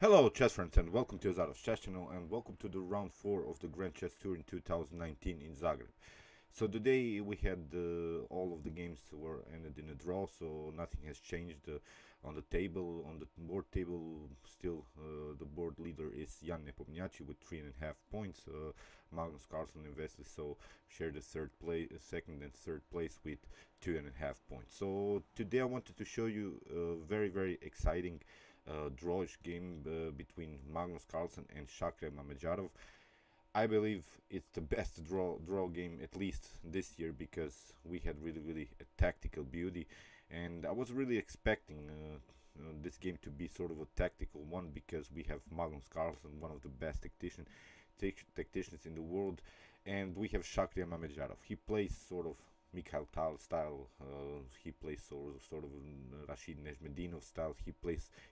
Hello chess friends and welcome to Azarov's chess channel and welcome to the round 4 of the Grand Chess Tour in 2019 in Zagreb. So today we had all of the games were ended in a draw, so nothing has changed on the table. On the board table still the board leader is Jan Nepomniachtchi with 3.5 points. Magnus Carlsen and Wesley so share the second and third place with 2.5 points. So today I wanted to show you a very exciting drawish game between Magnus Carlsen and Shakhriyar Mamedyarov. I believe it's the best draw game, at least this year, because we had really a tactical beauty, and I was really expecting this game to be sort of a tactical one, because we have Magnus Carlsen, one of the best tacticians in the world, and we have Shakhriyar Mamedyarov. He plays sort of Mikhail Tal style. He plays sort of Rashid Nejmedinov style.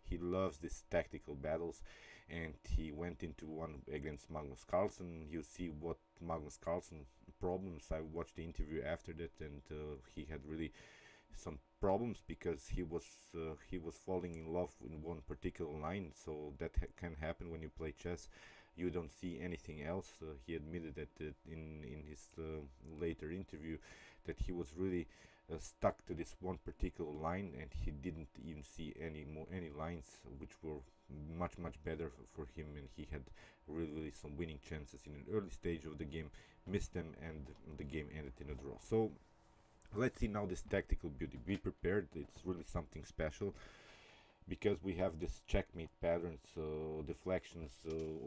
He loves these tactical battles, and he went into one against Magnus Carlsen. You see what Magnus Carlsen problems. I watched the interview after that, and he had really some problems because he was falling in love in one particular line. So that can happen when you play chess. You don't see anything else. He admitted that in his later interview that he was really stuck to this one particular line, and he didn't even see any lines which were much better for him, and he had really some winning chances in an early stage of the game, missed them, and the game ended in a draw. So let's see now this tactical beauty. Be prepared, it's really something special, because we have this checkmate patterns, deflections,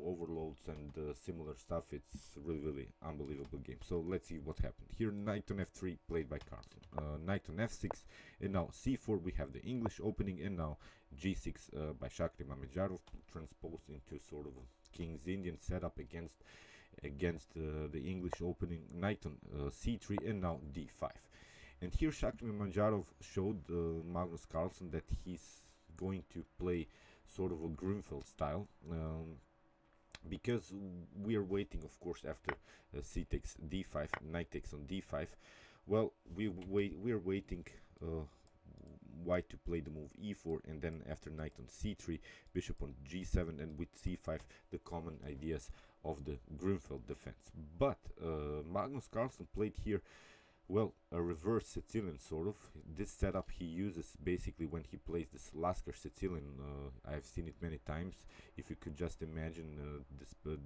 overloads, and similar stuff. It's really unbelievable game. So let's see what happened here. Knight on f3 played by Carlsen, knight on f6, and now c4 we have the English opening, and now g6 by Shakhriyar Mamedyarov, transposed into sort of a King's Indian setup against the English opening. Knight on c3, and now d5. And here Shakhriyar Mamedyarov showed Magnus Carlsen that he's going to play sort of a Grunfeld style, because we are waiting, of course, after c takes d5, knight takes on d5. Well, we are waiting white to play the move e4, and then after knight on c3, bishop on g7, and with c5 the common ideas of the Grunfeld defense. But Magnus Carlsen played here, well, a reverse Sicilian sort of. This setup he uses basically when he plays this Lasker Sicilian. I've seen it many times. If you could just imagine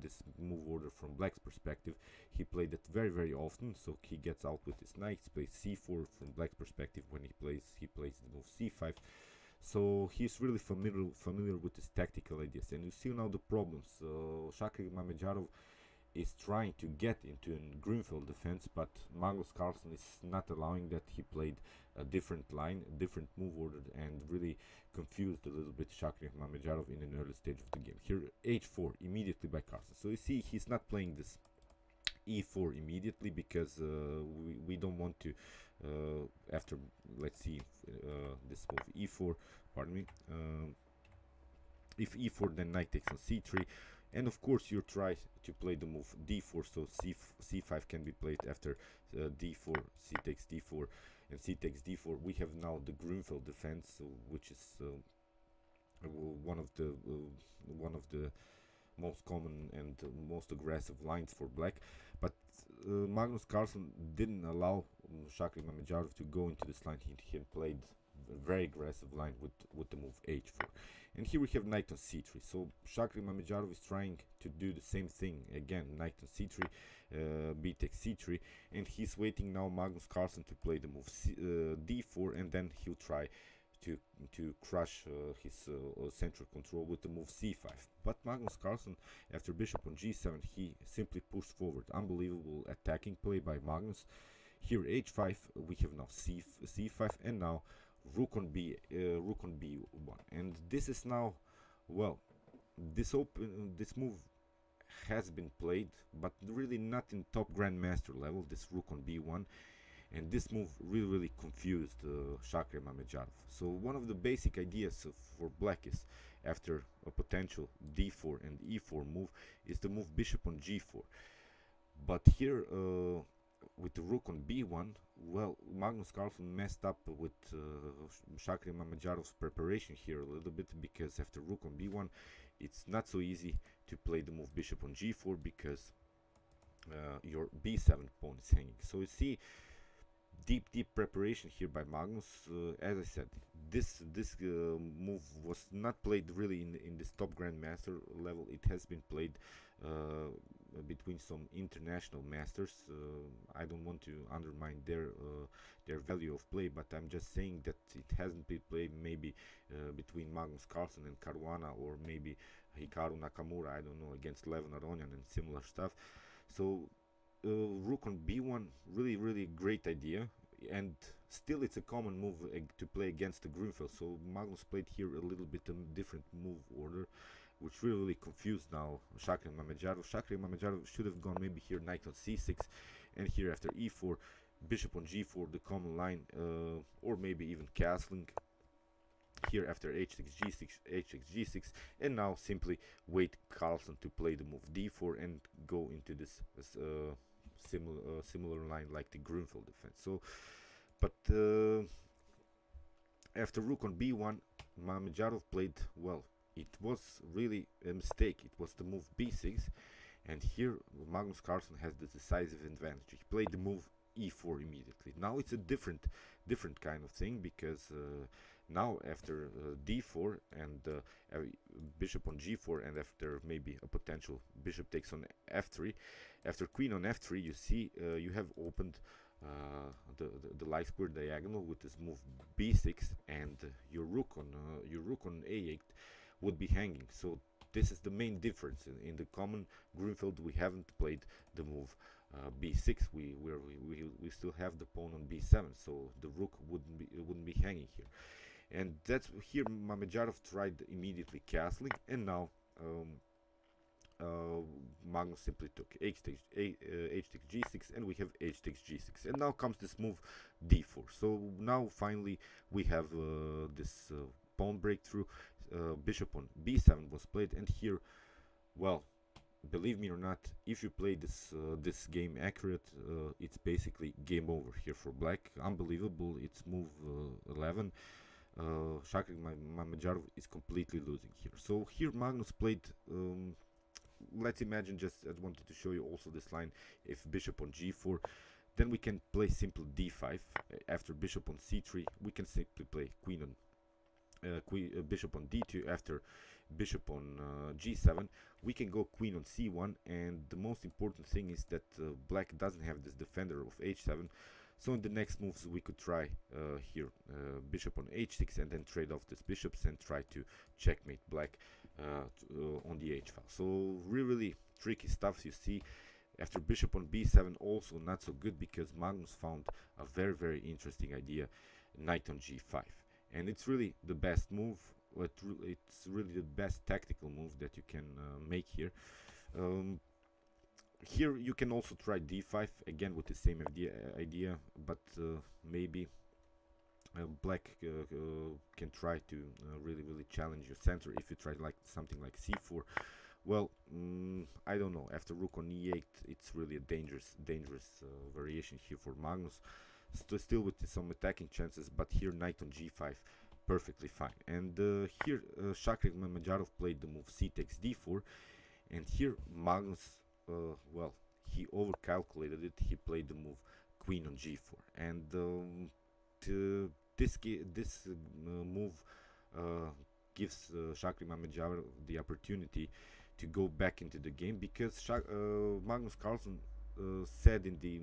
this move order from Black's perspective, he played it very often. So he gets out with his knights, plays c4 from Black's perspective. When he plays the move c5. So he's really familiar with his tactical ideas. And you see now the problems. Shakhriyar Mamedyarov is trying to get into a Grunfeld defense, but Magnus Carlsen is not allowing that. He played a different line, a different move order, and really confused a little bit Shakhriyar Mamedyarov in an early stage of the game. Here h4 immediately by Carlsen. So you see he's not playing this e4 immediately, because we don't want to after, let's see, this move e4, pardon me, if e4 then knight takes on c3, and of course you try to play the move d4, so c5 can be played after d4, c takes d4, and c takes d4. We have now the Grunfeld defense, which is one of the most common and most aggressive lines for Black. But Magnus Carlsen didn't allow Shakhriyar Mamedyarov to go into this line. He had played a very aggressive line with the move h4. And here we have knight on c3. So Shakhriyar Mamedyarov is trying to do the same thing again. Knight on c3, b takes c3, and he's waiting now Magnus Carlsen to play the move d4, and then he'll try to crush his central control with the move c5. But Magnus Carlsen, after bishop on g7, he simply pushed forward. Unbelievable attacking play by Magnus. Here h5, we have now c5, and now rook on b1, and this is now, well, this move has been played, but really not in top grandmaster level, this rook on b1, and this move really confused Shakhriyar Mamedyarov. So one of the basic ideas for Black is, after a potential d4 and e4 move, is the move bishop on g4. But here with the rook on b1, well, Magnus Carlsen messed up with Shakhriyar Mamedyarov's preparation here a little bit, because after rook on b1, it's not so easy to play the move bishop on g4 because your b7 pawn is hanging. So you see deep preparation here by Magnus. As I said, this move was not played really in this top grandmaster level. It has been played between some international masters. I don't want to undermine their value of play, but I'm just saying that it hasn't been played maybe between Magnus Carlsen and Caruana, or maybe Hikaru Nakamura, I don't know, against Levan Aronian and similar stuff. So rook on b1, really great idea, and still it's a common move to play against the Grunfeld. So Magnus played here a little bit different move order, which really confused now Shakhriyar Mamedyarov. Shakhriyar Mamedyarov should have gone maybe here knight on c6, and here after e4, bishop on g4, the common line, or maybe even castling. Here after h6 g6, h6 g6, and now simply wait Carlsen to play the move d4 and go into this similar line like the Grunfeld defense. So, but after rook on b1, Mamedyarov played well. It was really a mistake. It was the move b6, and here Magnus Carlsen has the decisive advantage. He played the move e4 immediately. Now it's a different kind of thing, because now after d4 and bishop on g4, and after maybe a potential bishop takes on f3, after queen on f3, you see you have opened the light square diagonal with this move b6, and your rook on a8 would be hanging. So this is the main difference. In the common Grunfeld, we haven't played the move b6. We still have the pawn on b7, so the rook wouldn't be hanging here. And that's here Mamedyarov tried immediately castling, and now Magnus simply took h takes g6, and we have h takes g6, and now comes this move d4. So now finally we have this pawn breakthrough. Bishop on b7 was played, and here, well, believe me or not, if you play this game accurate, it's basically game over here for black. Unbelievable. It's move 11. Shakhriyar Mamedyarov is completely losing here. So here Magnus played, let's imagine, just I wanted to show you also this line, if bishop on g4, then we can play simple d5. After bishop on c3, we can simply play queen on bishop on d2. After bishop on g7, we can go queen on c1, and the most important thing is that black doesn't have this defender of h7. So in the next moves we could try here bishop on h6, and then trade off these bishops and try to checkmate black on the h file. So really tricky stuff. You see, after bishop on b7, also not so good, because Magnus found a very interesting idea, knight on g5, and it's really the best move. It's really the best tactical move that you can make here. Here you can also try d5 again with the same idea, but maybe black can try to really challenge your center if you try like something like c4. Well, I don't know. After rook on e8, it's really a dangerous variation here for Magnus. Still with some attacking chances, but here knight on g5, perfectly fine. And here Shakhriyar Mamedyarov played the move c takes d4, and here Magnus, well, he overcalculated it. He played the move queen on g4, and this move gives Shakhriyar Mamedyarov the opportunity to go back into the game, because Magnus Carlsen said in the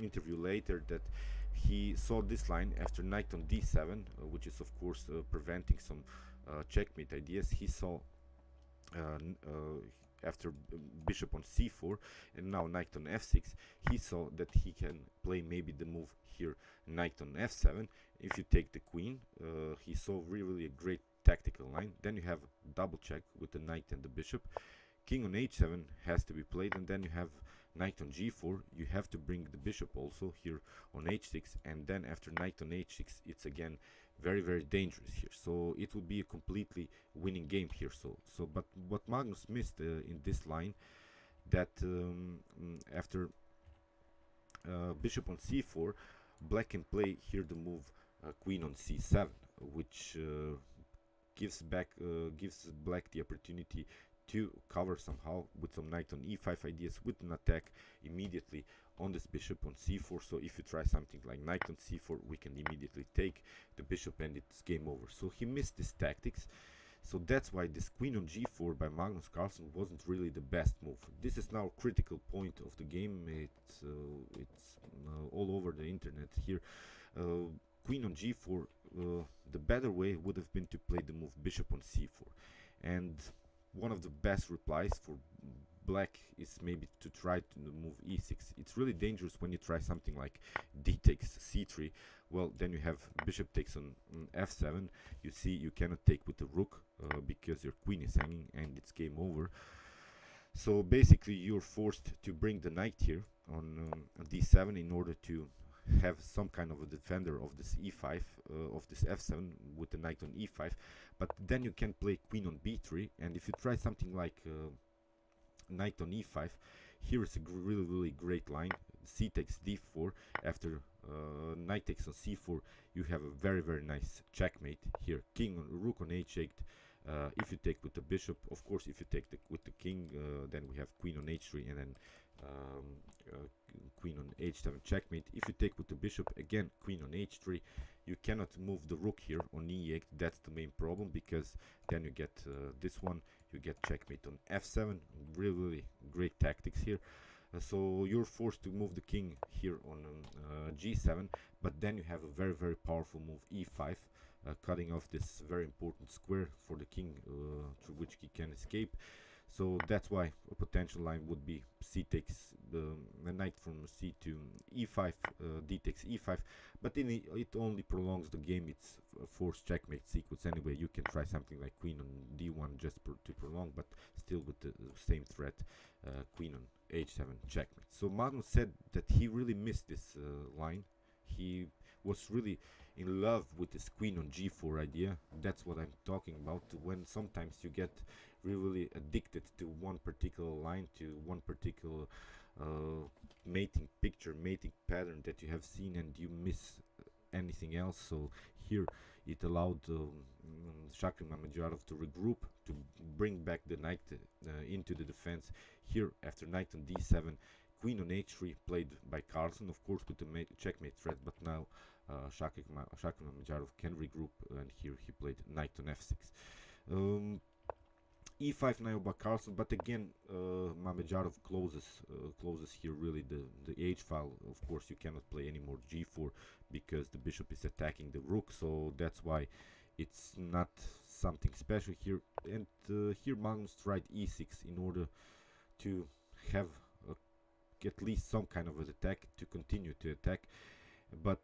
interview later that he saw this line after knight on d7, which is of course preventing some checkmate ideas. He saw after bishop on c4 and now knight on f6, he saw that he can play maybe the move here knight on f7. If you take the queen, he saw really a great tactical line. Then you have double check with the knight and the bishop. King on h7 has to be played, and then you have knight on g4. You have to bring the bishop also here on h6, and then after knight on h6, it's again very dangerous here. So it would be a completely winning game here. But what Magnus missed in this line, that after bishop on c4, black can play here the move queen on c7, which gives black the opportunity to cover somehow with some knight on e5 ideas, with an attack immediately on this bishop on c4. So if you try something like knight on c4, we can immediately take the bishop and it's game over. So he missed these tactics. So that's why this queen on g4 by Magnus Carlsen wasn't really the best move. This is now a critical point of the game. It's all over the internet here. Queen on g4, the better way would have been to play the move bishop on c4. And one of the best replies for black is maybe to try to move e6. It's really dangerous when you try something like d takes c3. Well, then you have bishop takes on f7. You see, you cannot take with the rook because your queen is hanging and it's game over. So basically you're forced to bring the knight here on d7 in order to have some kind of a defender of this e5, of this f7 with the knight on e5. But then you can play queen on b3, and if you try something like knight on e5, here is a really great line. C takes d4. After knight takes on c4, you have a very nice checkmate here. King on rook on h8. If you take with the bishop, of course, if you take with the king, then we have queen on h3, and then queen on h7 checkmate. If you take with the bishop, again queen on h3. You cannot move the rook here on e8. That's the main problem, because then you get this one, you get checkmate on f7. Really great tactics here. So you're forced to move the king here on g7, but then you have a very powerful move e5, cutting off this very important square for the king through which he can escape. So that's why a potential line would be c takes the knight from c to e5, d takes e5, but then it only prolongs the game. It's a forced checkmate sequence anyway. You can try something like queen on d1 just to prolong, but still with the same threat, queen on h7 checkmate. So Magnus said that he really missed this line. He was really in love with this queen on g4 idea. That's what I'm talking about, when sometimes you get really addicted to one particular line, to one particular mating picture, mating pattern that you have seen, and you miss anything else. So here it allowed Shakhriyar Mamedyarov to regroup, to bring back the knight into the defense. Here, after knight on d7, queen on h3 played by Carlsen, of course with the checkmate threat, but now Shakhriyar Mamedyarov can regroup, and here he played knight on f6. e5 now by Carlsen, but again Mamedyarov closes here really the h file. Of course you cannot play any more g4 because the bishop is attacking the rook, so that's why it's not something special here. And here Magnus tried e6 in order to have at least some kind of an attack, to continue to attack. But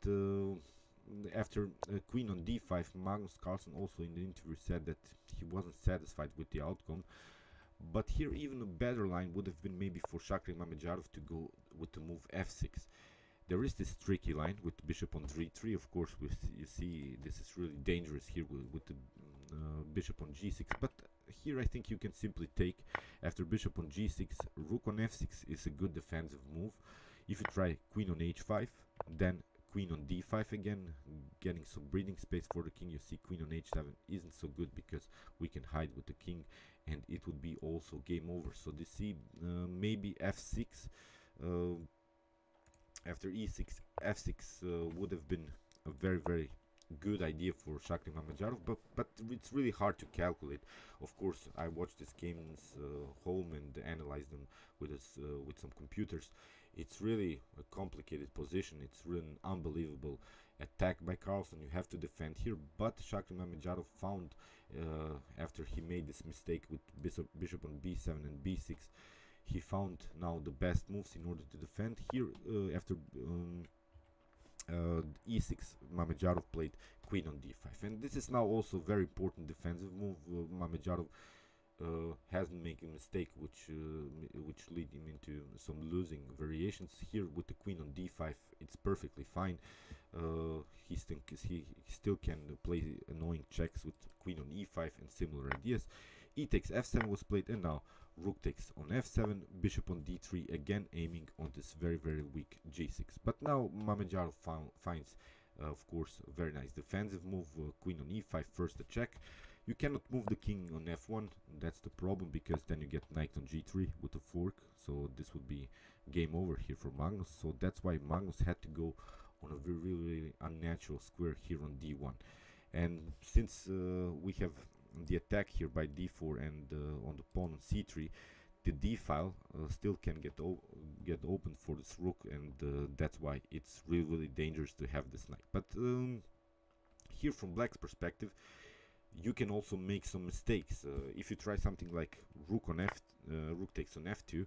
after queen on d5, Magnus Carlsen also in the interview said that he wasn't satisfied with the outcome. But here even a better line would have been maybe for Shakhriyar Mamedyarov to go with the move f6. There is this tricky line with bishop on d3. Of course, you see this is really dangerous here with the bishop on g6. But here I think you can simply take, after bishop on g6, rook on f6 is a good defensive move. If you try queen on h5, then queen on d5 again, getting some breathing space for the king. You see queen on h7 isn't so good because we can hide with the king, and it would be also game over. So you see maybe f6, after e6, f6 would have been a very good idea for Shakhriyar Mamedyarov, but it's really hard to calculate. Of course, I watched these games home and analyzed them with some computers. It's really a complicated position. It's really an unbelievable attack by Carlsen. You have to defend here, but Shakhriyar Mamedyarov found, after he made this mistake with bishop on b7 and b6, he found now the best moves in order to defend. Here, after e6, Mamedyarov played queen on d5, and this is now also very important defensive move. Mamedyarov hasn't made a mistake which lead him into some losing variations. Here with the queen on d5, it's perfectly fine. He still can play annoying checks with queen on e5 and similar ideas. E takes f7 was played, and now rook takes on f7, bishop on d3, again aiming on this very weak g6. But now Mamedyarov finds, of course, a very nice defensive move, queen on e5, first a check. You cannot move the king on f1, that's the problem, because then you get knight on g3 with a fork, so this would be game over here for Magnus. So that's why Magnus had to go on a really unnatural square here on d1. And since we have the attack here by d4 and on the pawn on c3, the d file still can get open for this rook, and that's why it's really dangerous to have this knight. But here from black's perspective, you can also make some mistakes. If you try something like rook takes on f2,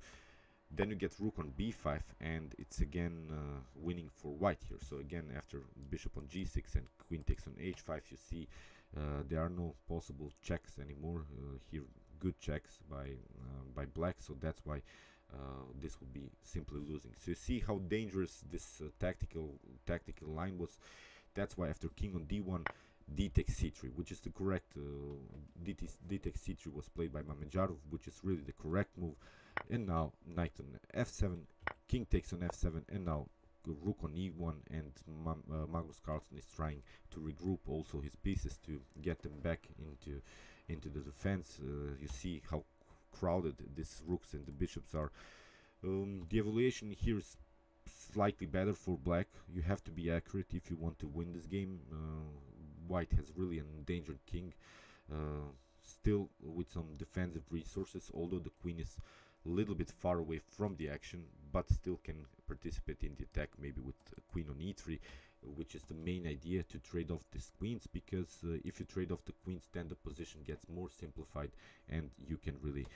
then you get rook on b5, and it's again winning for white here. So again, after bishop on g6 and queen takes on h5, you see there are no possible checks anymore. Here, good checks by black, so that's why this would be simply losing. So you see how dangerous this tactical line was. That's why after king on d1, d takes c3, which is the correct d takes c3 was played by Mamedyarov, which is really the correct move. And now knight on f7, king takes on f7, and now rook on e1, and Magnus Carlsen is trying to regroup also his pieces to get them back into the defense. You see how crowded these rooks and the bishops are. The evaluation here is slightly better for black. You have to be accurate if you want to win this game. White has really an endangered king, still with some defensive resources, although the queen is a little bit far away from the action, but still can participate in the attack, maybe with queen on e3, which is the main idea, to trade off these queens, because if you trade off the queens, then the position gets more simplified and you can really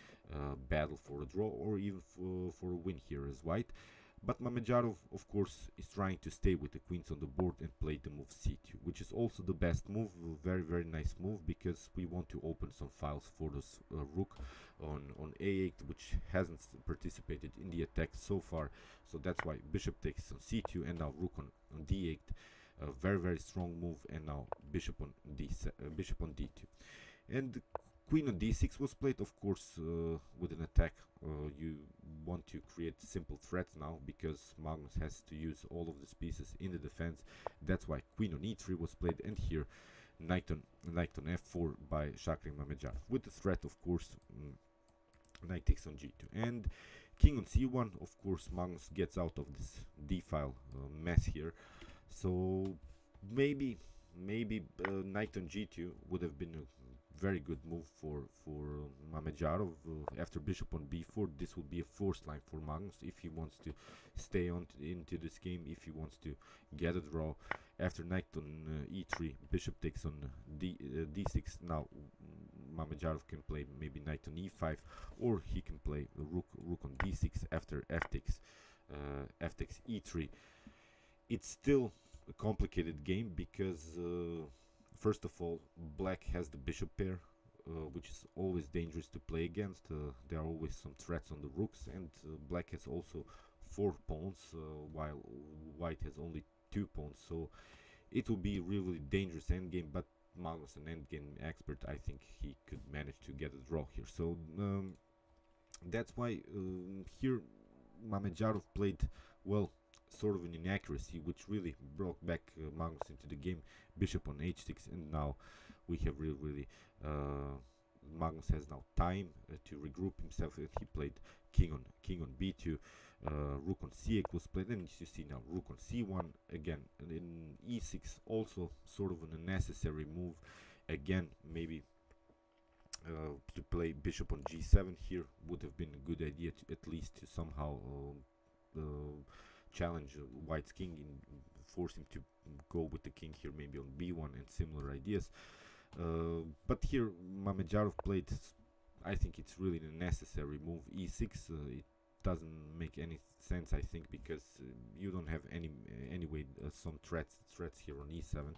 battle for a draw or even for a win here as white. But Mamedyarov, of course, is trying to stay with the queens on the board and play the move c2, which is also the best move. Very nice move, because we want to open some files for this rook on a8, which hasn't participated in the attack so far. So that's why bishop takes on c2, and now rook on d8. A very strong move, and now bishop on d2. And queen on d6 was played, of course, with an attack. You want to create simple threats now, because Magnus has to use all of these pieces in the defense. That's why queen on e3 was played, and here knight on f4 by Shakhriyar Mamedyarov, with the threat, of course, knight takes on g2. And king on c1, of course, Magnus gets out of this d file mess here. So maybe knight on g2 would have been a very good move for Mamedyarov. After bishop on b4, this would be a forced line for Magnus if he wants to stay on into this game, if he wants to get a draw. After knight on e3, bishop takes on d6. Now Mamedyarov can play maybe knight on e5, or he can play rook on d6 after f takes e3. It's still a complicated game, because first of all, black has the bishop pair, which is always dangerous to play against. There are always some threats on the rooks, and black has also 4 pawns, while white has only 2 pawns. So it will be really dangerous endgame, but Magnus, an endgame expert, I think he could manage to get a draw here. So that's why here Mamedyarov played, well, sort of an inaccuracy, which really brought back Magnus into the game. Bishop on h6, and now we have really Magnus has now time to regroup himself. He played king on b2, rook on c8 was played, and you see now rook on c1 again, and in e6 also sort of an unnecessary move. Again, maybe to play bishop on g7 here would have been a good idea, to at least to somehow challenge white's king, and force him to go with the king here, maybe on b1 and similar ideas. But here Mamedyarov played, I think it's really a necessary move, e6. It doesn't make any sense, I think, because you don't have anyway some threats here on e7.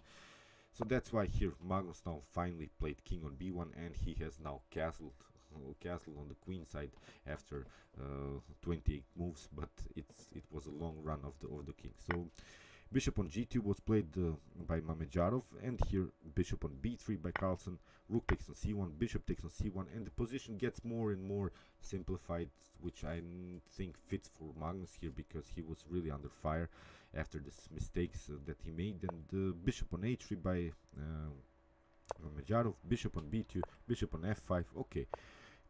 So that's why here Magnus now finally played king on b1, and he has now castled on the queen side after 28 moves, but it was a long run of the king. So bishop on g2 was played by Mamedyarov, and here bishop on b3 by Carlsen, rook takes on c1, bishop takes on c1, and the position gets more and more simplified, which I think fits for Magnus here, because he was really under fire after these mistakes that he made. And bishop on a3 by Mamedyarov, bishop on b2, bishop on f5, okay,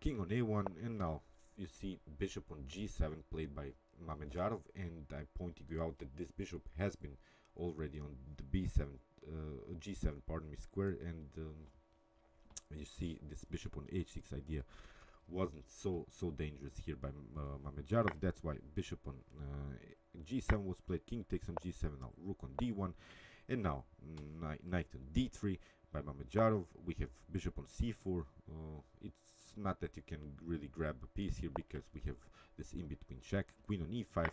king on a1, and now you see bishop on g7 played by Mamedyarov, and I'm pointing you out that this bishop has been already on the b7, g7, pardon me, square, and you see this bishop on h6 idea wasn't so dangerous here by Mamedyarov. That's why bishop on g7 was played, king takes on g7, now rook on d1, and now knight on d3 by Mamedyarov. We have bishop on c4. It's not that you can really grab a piece here because we have this in between check. Queen on e5,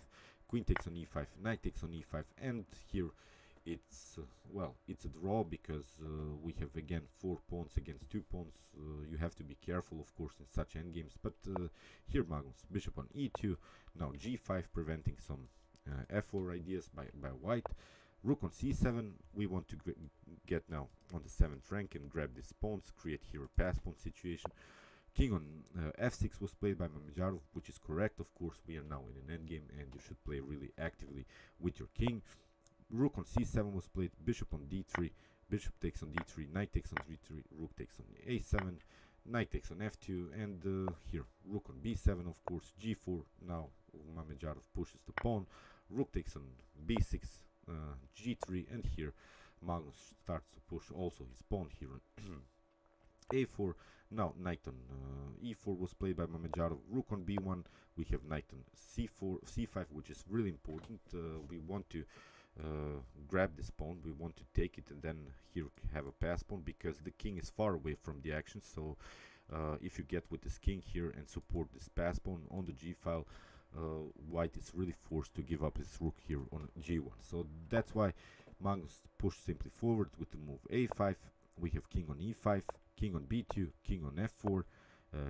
queen takes on e5, knight takes on e5, and here it's well, it's a draw because we have again 4 pawns against 2 pawns. You have to be careful, of course, in such endgames. But here Magnus, bishop on e2, now g5, preventing some f4 ideas by white. Rook on c7. We want to get now on the 7th rank and grab these pawns, create here a pass pawn situation. King on f6 was played by Mamedyarov, which is correct, of course. We are now in an endgame and you should play really actively with your king. Rook on c7 was played, bishop on d3, bishop takes on d3, knight takes on d3, rook takes on a7, knight takes on f2, and here rook on b7, of course, g4. Now Mamedyarov pushes the pawn, rook takes on b6, g3, and here Magnus starts to push also his pawn here on a4. Now knight on e4 was played by Mamedyarov, rook on b1. We have knight on c4, c5, which is really important. We want to grab this pawn, we want to take it, and then here have a pass pawn because the king is far away from the action. So if you get with this king here and support this pass pawn on the g file, white is really forced to give up his rook here on g1. So that's why Magnus pushed simply forward with the move a5. We have king on e5, king on b2, king on f4,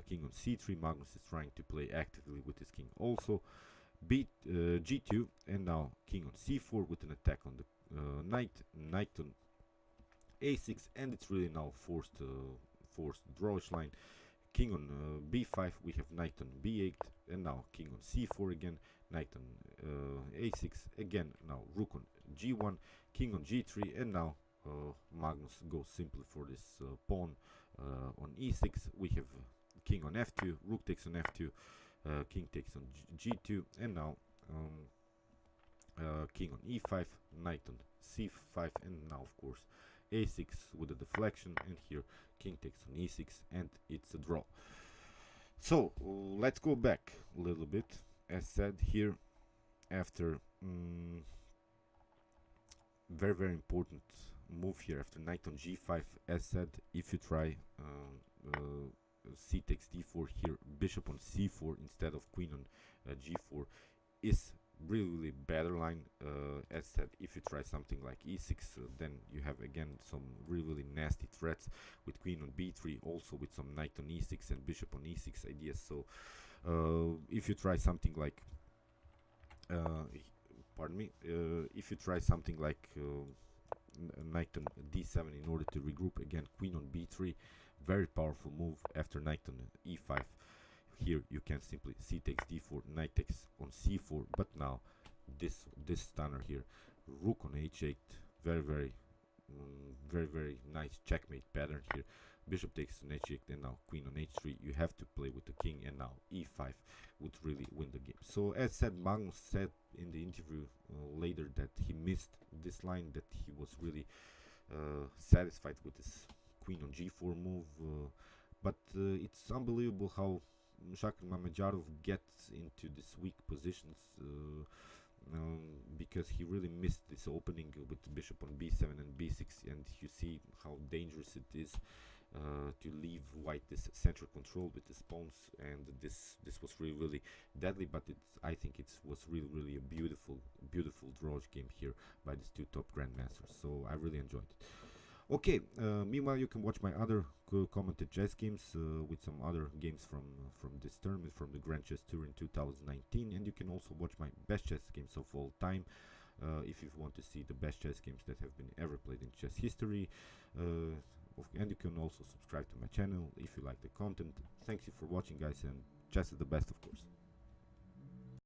king on c3. Magnus is trying to play actively with his king also. g2, and now king on c4 with an attack on the knight on a6, and it's really now forced drawish line. King on b5, we have knight on b8, and now king on c4 again, knight on a6 again, now rook on g1, king on g3, and now Magnus goes simply for this pawn on e6. We have king on f2, rook takes on f2, king takes on g2, and now king on e5, knight on c5, and now of course a6 with a deflection, and here king takes on e6, and it's a draw. So let's go back a little bit. As said here, after very important move here after knight on g5, as said, if you try c takes d4 here, bishop on c4 instead of queen on g4 is really better line. As said, if you try something like e6, then you have again some really nasty threats with queen on b3, also with some knight on e6 and bishop on e6 ideas. So if you try something like pardon me, if you try something like knight on d7 in order to regroup, again queen on b3, very powerful move after knight on e5. Here you can simply c takes d4, knight takes on c4, but now this stunner here, rook on h8, very nice checkmate pattern here. Bishop takes on h8, and now queen on h3. You have to play with the king, and now e5 would really win the game. So as said, Magnus said in the interview later that he missed this line, that he was really satisfied with this queen on g4 move, but it's unbelievable how Shakhriyar Mamedyarov gets into these weak positions, because he really missed this opening with bishop on b7 and b6, and you see how dangerous it is to leave white this central control with his pawns, and this was really deadly. But I think it was really a beautiful drawish game here by these two top grandmasters, so I really enjoyed it. Okay, meanwhile you can watch my other commented chess games with some other games from this tournament, from the Grand Chess Tour in 2019, and you can also watch my best chess games of all time if you want to see the best chess games that have been ever played in chess history. And you can also subscribe to my channel if you like the content. Thanks you for watching, guys, and chess is the best, of course.